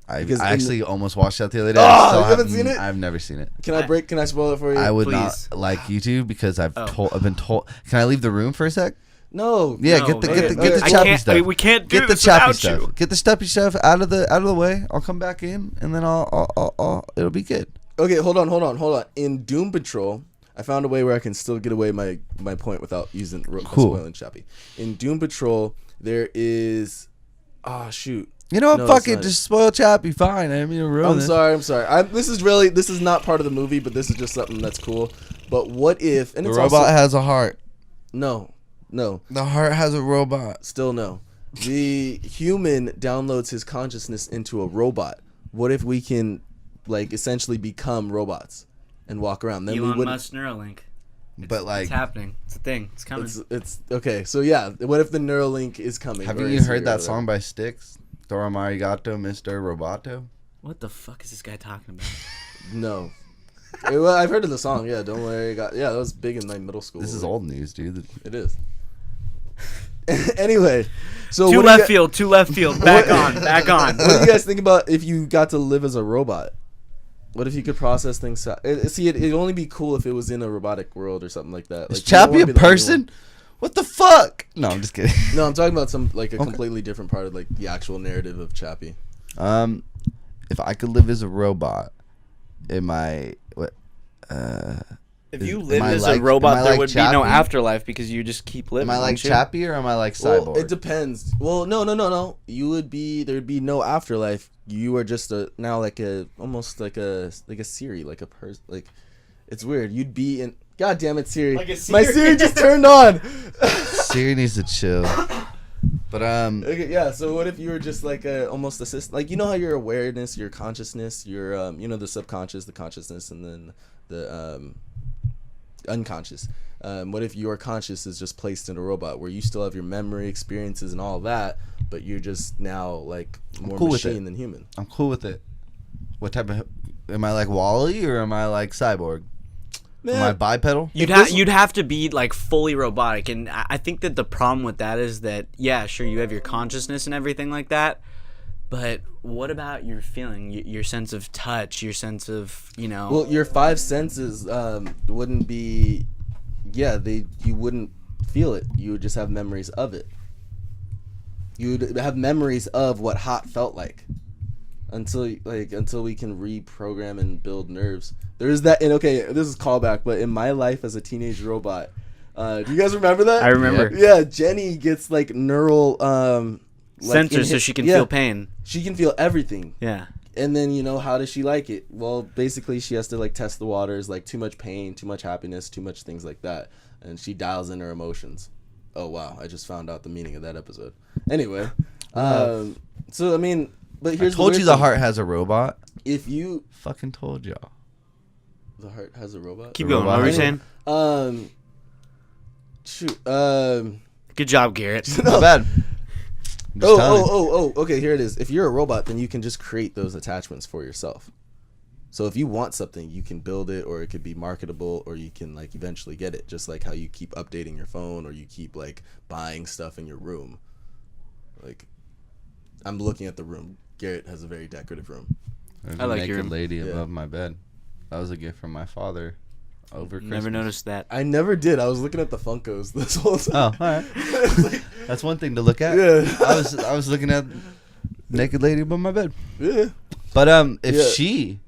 I Because actually almost watched that the other day. Oh, I still you haven't seen it? I've never seen it. Can I spoil it for you? I would Please. not like you to because I've Oh. been told. Can I leave the room for a sec? No. Yeah, No, get the okay. I chappy can't- stuff. I mean, we can't do get the this chappy without stuff. you. Get the chappy stuff out of the way. I'll come back in and then I'll it'll be good. Okay, hold on. In Doom Patrol, I found a way where I can still get away my point without using spoiling Chappie. In Doom Patrol, there is shoot. You know what? No, Fuck it's it. not. Just spoil Chappie. Fine. I mean, ruin it. I'm sorry. This is not part of the movie, but this is just something that's cool. But what if and The it's robot also, has a heart. no. The heart has a robot. Still no. The human downloads his consciousness into a robot. What if we can, like, essentially become robots and walk around? Then we Elon wouldn't. Musk Neuralink. But like, It's happening. It's a thing. It's coming. It's okay. So yeah, what if the Neuralink is coming? haven't or you is heard here that or song by Styx? Dora Marigato, Mr. Roboto. What the fuck is this guy talking about? No. Well, I've heard of the song. Yeah, don't worry. That was big in my middle school. This is old news, dude. It is. Anyway, so Two what left field. Back on. What do you guys think about if you got to live as a robot? What if you could process things? It'd only be cool if it was in a robotic world or something like that. Is Like, you don't Chappie wanna a be the only person? What the fuck? No, I'm just kidding. one. No, I'm talking about some like a completely different part of like the actual narrative of Chappie. If I could live as a robot, am I what? If you Am lived I as like- a robot, am I there like would be no Chappie? afterlife because you just keep living. Am I like wouldn't you? Chappie or am I like Well, Cyborg? it depends. Well, no. You would be there'd be no afterlife. You are just almost like a Siri, like a person. Like it's weird. You'd be in. God damn it, Siri! Like a My Siri. Siri just turned on. Siri needs to chill. But Okay, yeah. So what if you were just like almost assist? Like you know how your awareness, your consciousness, your the subconscious, the consciousness, and then the unconscious. What if your conscious is just placed in a robot where you still have your memory, experiences, and all that, but you're just now like more cool with machine it. than human? I'm cool with it. What type of? Am I like Wall-E or am I like Cyborg? Am I bipedal? You'd have to be like fully robotic, and I think that the problem with that is that sure you have your consciousness and everything like that, but what about your feeling, your sense of touch, your sense of Well, your five senses wouldn't be. Yeah, you wouldn't feel it. You would just have memories of it. You'd have memories of what hot felt like. Until we can reprogram and build nerves. There is that, and okay, this is callback, but in my life as a teenage robot, do you guys remember that? I remember. Yeah, Jenny gets like neural sensors so she can feel pain. She can feel everything. Yeah. And then how does she like it? Well, basically she has to like test the waters, like too much pain, too much happiness, too much things like that, and she dials in her emotions. Oh wow, I just found out the meaning of that episode. Anyway, so I mean. But here's I told the you the thing. heart has a robot. If you Fucking told y'all. the heart has a robot. Keep The going. What robot were you has a- saying? Shoot. Good job, Garrett. Not bad. I'm just telling you. Okay, here it is. If you're a robot, then you can just create those attachments for yourself. So if you want something, you can build it, or it could be marketable, or you can like eventually get it. Just like how you keep updating your phone, or you keep like buying stuff in your room. Like, I'm looking at the room. Garrett has a very decorative room. There's I a like naked your lady above my bed. That was a gift from my father over Christmas. Never noticed that. I never did. I was looking at the Funkos this whole time. Oh, all right. That's one thing to look at. Yeah. I was looking at naked lady above my bed. Yeah. But if she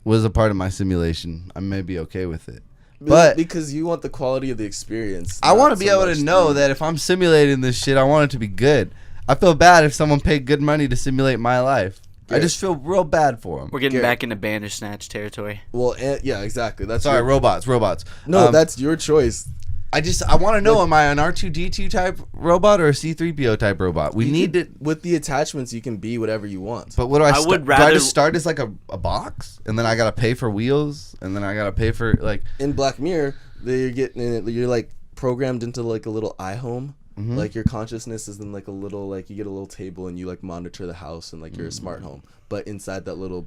was a part of my simulation, I may be okay with it. But because you want the quality of the experience. I want to not be so able much to know the- that if I'm simulating this shit, I want it to be good. I feel bad if someone paid good money to simulate my life. I just feel real bad for them. We're getting Garrett. back into Bandersnatch territory. Well, yeah, exactly. That's Sorry, your- robots. No, that's your choice. I want to know, am I an R2D2 type robot or a C3PO type robot? We You need can- to. with the attachments, you can be whatever you want. But what do I? I would do I rather- just start as like a box, and then I gotta pay for wheels, and then I gotta pay for like. In Black Mirror, you're like programmed into like a little iHome. Mm-hmm. Like your consciousness is in like a little like you get a little table and you like monitor the house and like you're a smart home. But inside that little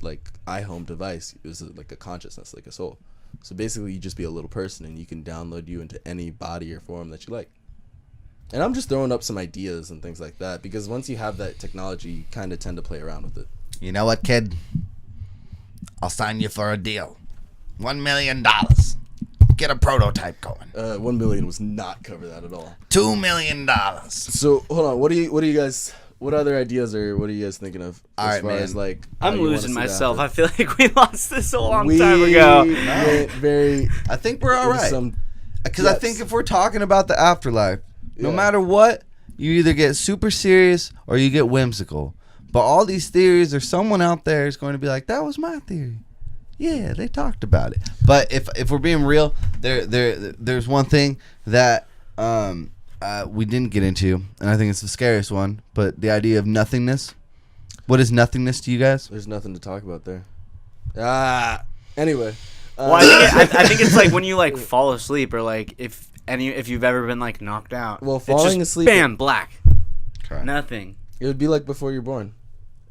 like iHome device is like a consciousness, like a soul. So basically, you just be a little person and you can download you into any body or form that you like. And I'm just throwing up some ideas and things like that because once you have that technology, you kind of tend to play around with it. You know what, kid? I'll sign you for a deal. $1 million. Get a prototype going. 1 million was not cover that at all. $2 million. So hold on, what do you guys? What other ideas or what are you guys thinking of? All as right, far man. as like, how I'm you wanna losing see myself. that I feel like we lost this a long we time ago. went very. I think we're all into right. some Because I depths. think if we're talking about the afterlife, no Yeah. matter what, you either get super serious or you get whimsical. But all these theories, there's someone out there is going to be like, that was my theory. Yeah, they talked about it. But if we're being real, there's one thing that we didn't get into, and I think it's the scariest one, but the idea of nothingness. What is nothingness to you guys? There's nothing to talk about there. Anyway. Well, I think it's like when you like fall asleep or like if you've ever been like knocked out. Well, it's falling just asleep- bam, black, Okay. nothing. It would be like before you're born.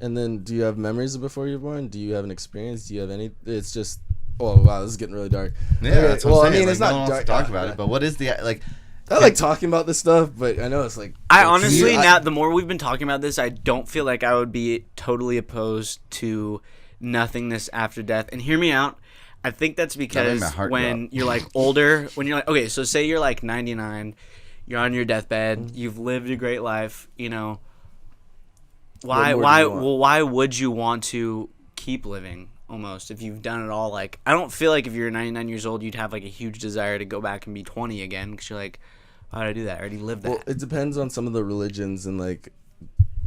And then do you have memories of before you're born? Do you have an experience? Do you have any? It's just. Oh wow, this is getting really dark. Yeah, Okay, that's what well, I'm saying. I mean, it's Like, not no one wants dark. to talk about it, but what is the like? I like talking about this stuff, but I know it's like. I it's- honestly, I- now the more we've been talking about this, I don't feel like I would be totally opposed to nothingness after death. And hear me out. I think that's because my heart when drop. you're like older, when you're like, okay, so say you're like 99, you're on your deathbed, you've lived a great life, you know. Why more do you want? why would you want to keep living almost if you've done it all? Like, I don't feel like if you're 99 years old, you'd have like a huge desire to go back and be 20 again because you're like, why did I do that? I already lived that. Well, it depends on some of the religions and like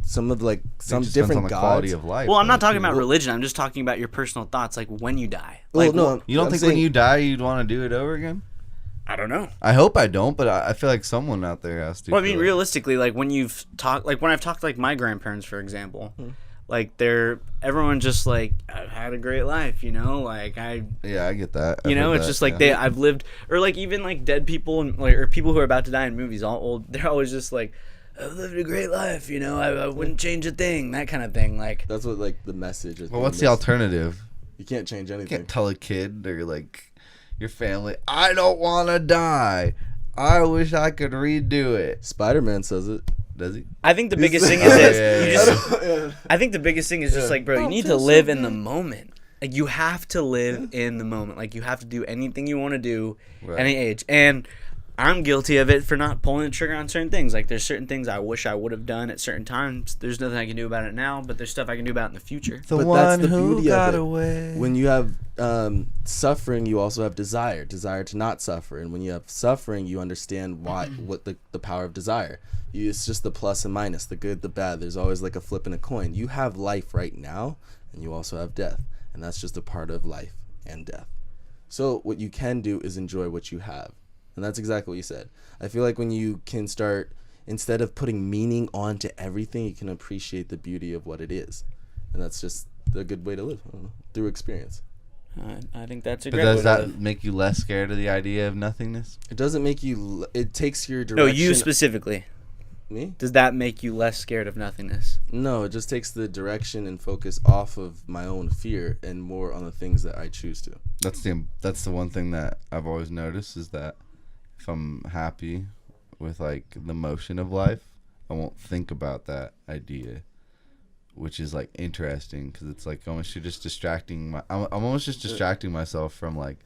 some of like some It just depends different on the gods. quality of life. Well, I'm not though, talking too. about religion. I'm just talking about your personal thoughts, like when you die. Well, Like, no, You don't I'm think saying- when you die you'd want to do it over again? I don't know. I hope I don't, but I feel like someone out there has to. Well, I mean, feel like- realistically, like when you've talked, like when I've talked to like my grandparents, for example, Hmm. like everyone just like, I've had a great life, you know, like Yeah, I get that. you I've know, heard it's that, just like yeah. I've lived, or like even like dead people and like, or people who are about to die in movies, all old, they're always just like, I've lived a great life, you know, I wouldn't change a thing, that kind of thing, like. That's what like the message is. Well, what's the alternative? You can't change You anything. can't tell a kid or like your family, I don't want to die. I wish I could redo it. Spider-Man says it. Does he? I think the biggest thing is Oh, this. yeah, You yeah, just, Yeah. I think the biggest thing is just Yeah. like, bro, you Oh, need to feels so live in the good. moment. Like, you have to live in the moment. Like, you have to do anything you want to do, Right. any age. And I'm guilty of it for not pulling the trigger on certain things. Like, there's certain things I wish I would have done at certain times. There's nothing I can do about it now, but there's stuff I can do about it in the future. The But one that's the who beauty of got it. away. When you have suffering, you also have desire to not suffer. And when you have suffering, you understand what the power of desire. It's just the plus and minus, the good, the bad. There's always like a flip in a coin. You have life right now, and you also have death, and that's just a part of life and death. So what you can do is enjoy what you have, and that's exactly what you said. I feel like when you can start, instead of putting meaning onto everything, you can appreciate the beauty of what it is, and that's just a good way to live, I don't know, through experience. I think that's a But great way does to that live. make you less scared of the idea of nothingness? It doesn't make you. It takes your No, direction. you specifically. Me? Does that make you less scared of nothingness? No, it just takes the direction and focus off of my own fear and more on the things that I choose to. That's the one thing that I've always noticed is that if I'm happy with like the motion of life, I won't think about that idea, which is like interesting because it's like almost you're just distracting I'm almost just distracting myself from like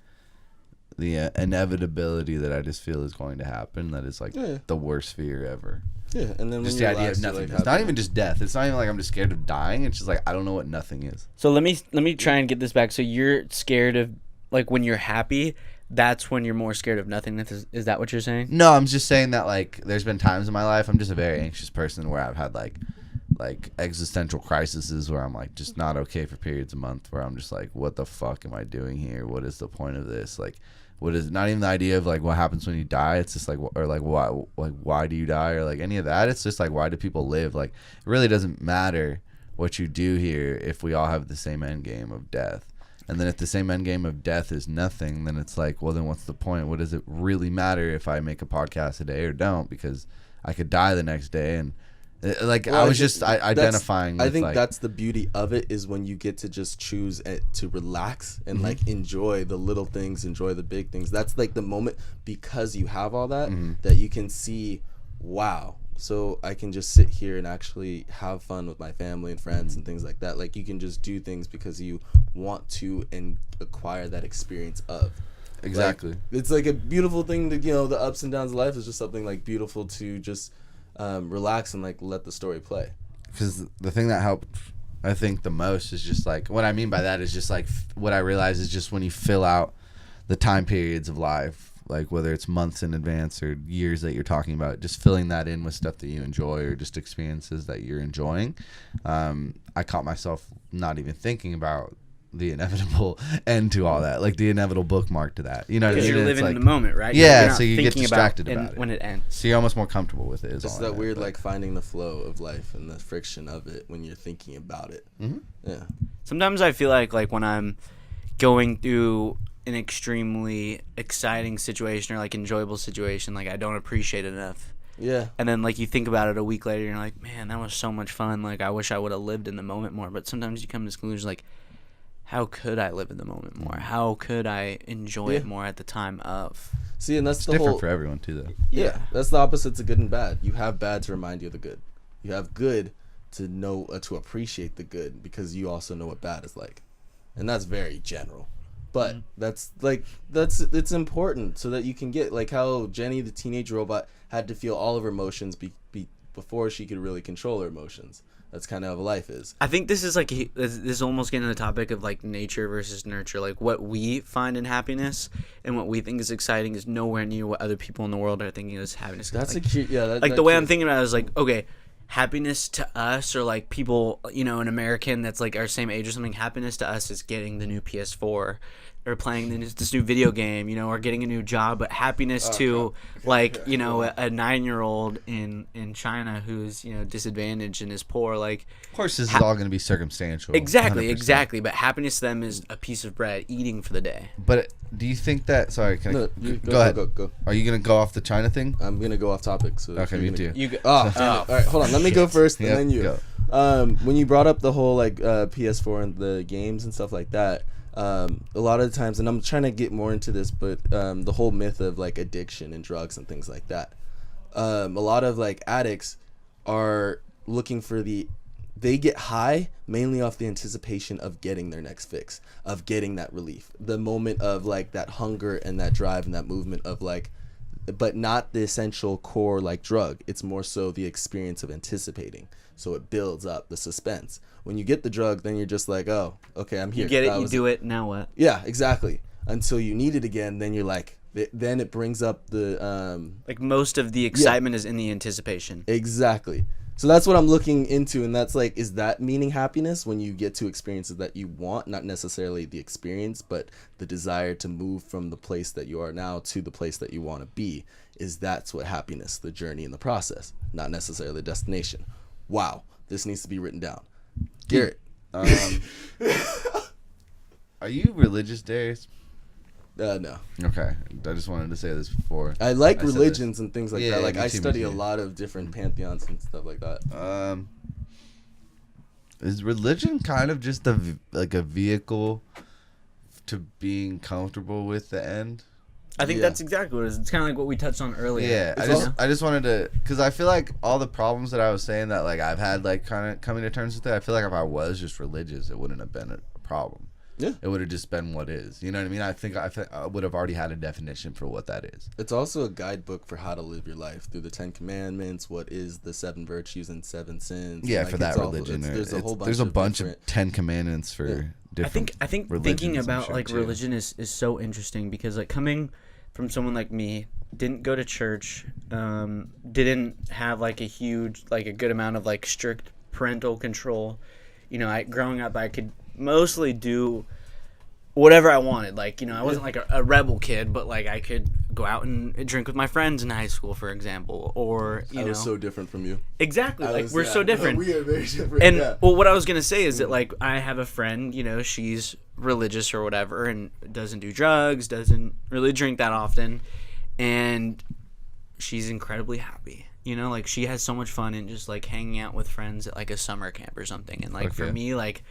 the inevitability that I just feel is going to happen. That is like the worst fear ever. Yeah, and then Just when the you idea relax, of you're, nothing. like, It's not happy. even just death. It's not even like I'm just scared of dying. It's just like I don't know what nothing is. So let me try and get this back. So you're scared of, like, when you're happy, that's when you're more scared of nothingness. Is that what you're saying? No, I'm just saying that like there's been times in my life I'm just a very anxious person where I've had like existential crises where I'm like just not okay for periods of months where I'm just like, what the fuck am I doing here? What is the point of this? Like, what is not even the idea of like what happens when you die? It's just like, or like why do you die, or like any of that? It's just like, why do people live? Like, it really doesn't matter what you do here if we all have the same end game of death. And then if the same end game of death is nothing, then it's like, well, then what's the point? What does it really matter if I make a podcast a day or don't? Because I could die the next day. And like, Well, I was just identifying. I with, think like, that's the beauty of it, is when you get to just choose to relax and like enjoy the little things, enjoy the big things. That's like the moment, because you have all that, that you can see, wow, so I can just sit here and actually have fun with my family and friends and things like that. Like, you can just do things because you want to and acquire that experience of. exactly. Like, it's like a beautiful thing to, you know, the ups and downs of life is just something like beautiful to just relax and like let the story play. Because the thing that helped, I think, the most is just like, what I mean by that is just like what I realize is just when you fill out the time periods of life, like whether it's months in advance or years that you're talking about, just filling that in with stuff that you enjoy or just experiences that you're enjoying. I caught myself not even thinking about the inevitable end to all that, like the inevitable bookmark to that. You know what I Because mean? you're It's living like, in the moment, right? Yeah, You're not so you get thinking distracted about it. when it ends. So you're almost more comfortable with it. Is It's all I that meant, weird, but- like finding the flow of life and the friction of it when you're thinking about it. Yeah. Sometimes I feel like when I'm going through an extremely exciting situation or like enjoyable situation, like I don't appreciate it enough. Yeah. And then like you think about it a week later, and you're like, man, that was so much fun. Like I wish I would have lived in the moment more. But sometimes you come to this conclusion like, how could I live in the moment more? How could I enjoy it more at the time of? See, and that's It's the different whole. for everyone too, though. Yeah, that's the opposites of good and bad. You have bad to remind you of the good. You have good to know to appreciate the good, because you also know what bad is like, and that's very general. But that's it's important so that you can get like how Jenny the teenage robot had to feel all of her emotions before she could really control her emotions. That's kind of how life is. I think this is like this is almost getting to the topic of like nature versus nurture. Like what we find in happiness and what we think is exciting is nowhere near what other people in the world are thinking is happiness. That's like, a cute, yeah. like the way I'm thinking about it is like, okay, happiness to us, or like people, you know, an American that's like our same age or something, happiness to us is getting the new PS4 or playing this new video game, you know, or getting a new job. But happiness to like, you know, a 9-year-old in China who's, you know, disadvantaged and is poor, like, Of course, this is all going to be circumstantial. exactly 100%. exactly but happiness to them is a piece of bread eating for the day. But do you think that? Sorry, can No, I, you go ahead. Go. Are you going to go off the China thing? I'm gonna go off topic. So Okay, you're me gonna too. You go, All right, hold on. Let me go first, and Yep, then you. go. When you brought up the whole like PS4 and the games and stuff like that, a lot of the times, and I'm trying to get more into this, but the whole myth of like addiction and drugs and things like that. A lot of like addicts are looking for they get high mainly off the anticipation of getting their next fix, of getting that relief, the moment of like that hunger and that drive and that movement of like, but not the essential core like drug. It's more so the experience of anticipating. So it builds up the suspense. When you get the drug, then you're just like, oh, okay, I'm here. you get That it, you was do it, now what? Yeah, exactly. Until you need it again, then you're like, then it brings up the Like most of the excitement is in the anticipation. exactly. So that's what I'm looking into, and that's like, is that meaning happiness when you get to experiences that you want, not necessarily the experience, but the desire to move from the place that you are now to the place that you want to be? Is that's what happiness, the journey and the process, not necessarily the destination. Wow, this needs to be written down. Garrett. Are you religious, Darius? No. Okay, I just wanted to say this before. I like I said religions and things like Yeah, that. Like me I too, me study too. a lot of different pantheons and stuff like that. Is religion kind of just a vehicle to being comfortable with the end? I think Yeah. that's exactly what it is. It's kind of like what we touched on earlier. Yeah, I just wanted to, because I feel like all the problems that I was saying that like I've had like kind of coming to terms with it. I feel like if I was just religious, it wouldn't have been a problem. Yeah. It would have just been what is. You know what I mean? I think I would have already had a definition for what that is. It's also a guidebook for how to live your life through the 10 Commandments. What is the 7 virtues and 7 sins? Yeah, and, like, for that it's all- religion. there's a whole bunch. There's a of bunch of different- 10 commandments for different. I think religions thinking and about shit, like too. religion is so interesting because like coming from someone like me, didn't go to church, didn't have like a good amount of like strict parental control. You know, growing up I could mostly do whatever I wanted. Like, you know, I wasn't like a rebel kid, but like I could go out and drink with my friends in high school, for example, or I was so different from you. exactly I like was- we're yeah. so different. We are very different. And yeah. well, what I was gonna say is that like I have a friend, you know, she's religious or whatever, and doesn't do drugs, doesn't really drink that often, and she's incredibly happy. You know, like she has so much fun in just like hanging out with friends at like a summer camp or something. And like for Okay. me, like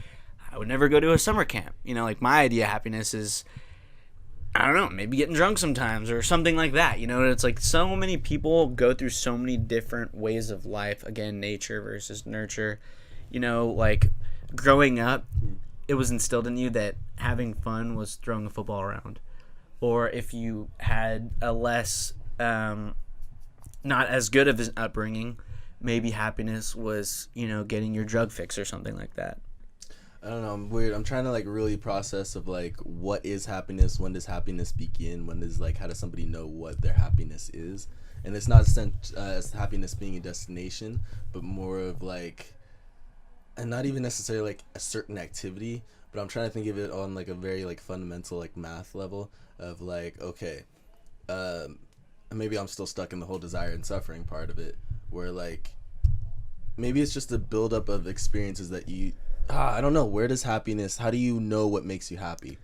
I would never go to a summer camp. You know, like my idea of happiness is, I don't know, maybe getting drunk sometimes or something like that. You know, it's like so many people go through so many different ways of life. Again, nature versus nurture. You know, like growing up, it was instilled in you that having fun was throwing a football around. Or if you had a less, not as good of an upbringing, maybe happiness was, you know, getting your drug fix or something like that. I don't know. I'm weird. I'm trying to like really process of like what is happiness. When does happiness begin? When does like how does somebody know what their happiness is? And it's not sent as happiness being a destination, but more of like, and not even necessarily like a certain activity. But I'm trying to think of it on like a very like fundamental like math level of like okay, maybe I'm still stuck in the whole desire and suffering part of it, where like maybe it's just a buildup of experiences that you. I don't know. Where does happiness? How do you know what makes you happy?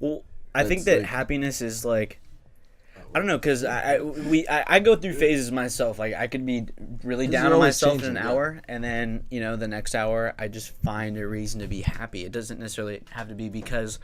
Well, I think that like- happiness is like, I don't know, because I go through phases myself. Like I could be really down you're on always myself in changing, an yeah. hour, and then you know the next hour I just find a reason to be happy. It doesn't necessarily have to be because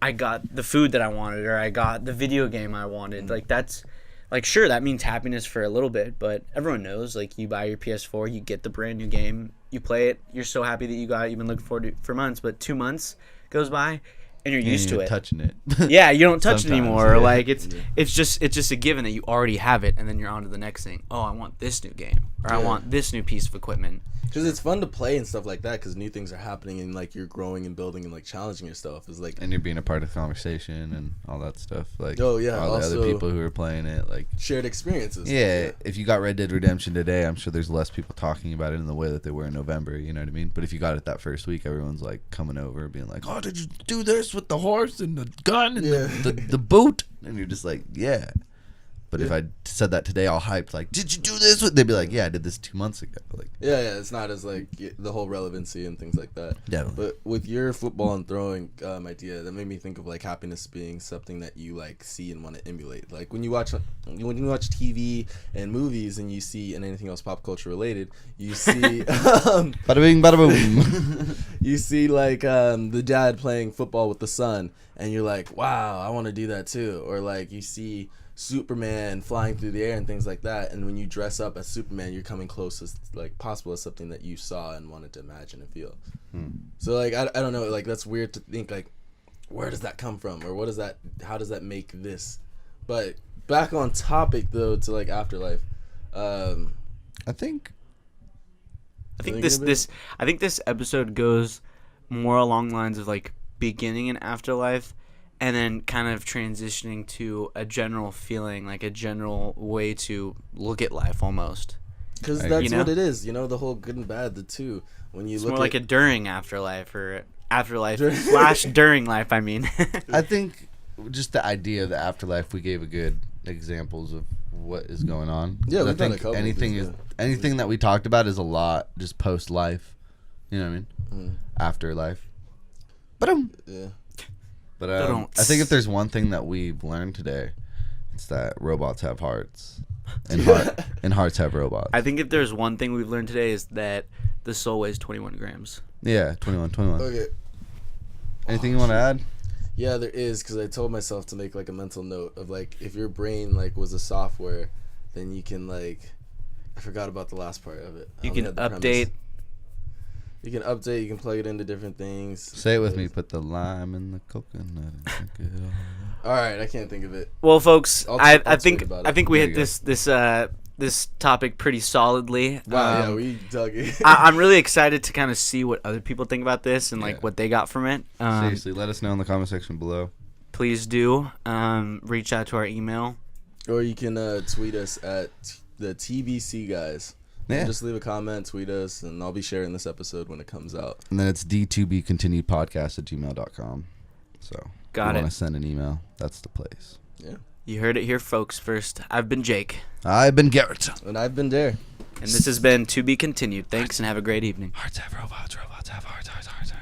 I got the food that I wanted or I got the video game I wanted. Like that's like sure that means happiness for a little bit, but everyone knows like you buy your PS4, you get the brand new game, you play it, you're so happy that you got it, you've been looking forward to it for months, but 2 months goes by and you're used to it. Touching it. Yeah, you don't touch it Sometimes, anymore. yeah. Like it's just a given that you already have it, and then you're on to the next thing. Oh, I want this new game, or I Yeah. want this new piece of equipment. Because it's fun to play and stuff like that. Because new things are happening and like you're growing and building and like challenging yourself. Is like And you're being a part of the conversation and all that stuff. Like Oh, yeah, all the other also- people who are playing it. Like shared experiences. yeah, if you got Red Dead Redemption today, I'm sure there's less people talking about it in the way that they were in November. You know what I mean? But if you got it that first week, everyone's like coming over, being like, "Oh, did you do this with the horse and the gun and Yeah. the boot?" And you're just like, "Yeah." But if I said that today, all hyped, like, "Did you do this?" They'd be like, "Yeah, I did this 2 months ago." Like, Yeah, it's not as like the whole relevancy and things like that. definitely. But with your football and throwing idea, that made me think of like happiness being something that you like see and want to emulate. Like when you watch TV and movies and you see and anything else pop culture related, you see Bada bing, bada boom. you see like the dad playing football with the son, and you're like, wow, I want to do that too. Or like you see Superman flying through the air and things like that, and when you dress up as Superman, you're coming close as like possible as something that you saw and wanted to imagine and feel. So like I don't know, like that's weird to think like where does that come from, or what is that, how does that make this? But back on topic though, to like Afterlife, I think I think Thinking of it? I think this episode goes more along the lines of like beginning an afterlife and then kind of transitioning to a general feeling, like a general way to look at life almost. because I- that's you know? what it is, you know, the whole good and bad, the two. When you It's look more at like a during afterlife or afterlife During- / during life, I mean. I think just the idea of the afterlife, we gave a good examples of what is going on. Yeah, I we've done a think couple of anything these, is anything that we talked about is a lot just post life. You know what I mean? Mm. Afterlife. But yeah. But I think if there's one thing that we've learned today, it's that robots have hearts, and hearts have robots. I think if there's one thing we've learned today is that the soul weighs 21 grams. Yeah, 21. Okay. Anything you want to add? Yeah, there is, because I told myself to make like a mental note of like if your brain like was a software, then you can like, I forgot about the last part of it. You can update. You can update. You can plug it into different things. Say it with me. Put the lime in the coconut and drink it all. All right, I can't think of it. Well, folks, I think about it. I think we There hit you this topic pretty solidly. Wow, yeah, we dug it. I'm really excited to kind of see what other people think about this and like what they got from it. Seriously, let us know in the comment section below. Please do reach out to our email. Or you can tweet us at the TBC guys. Yeah. Just leave a comment, tweet us, and I'll be sharing this episode when it comes out. And then it's d2bcontinuedpodcast@gmail.com. So if you want to send an email, that's the place. Yeah. You heard it here, folks. First, I've been Jake. I've been Garrett. And I've been Dare. And this has been To Be Continued. Thanks and have a great evening. Hearts have robots, robots have hearts, hearts, hearts.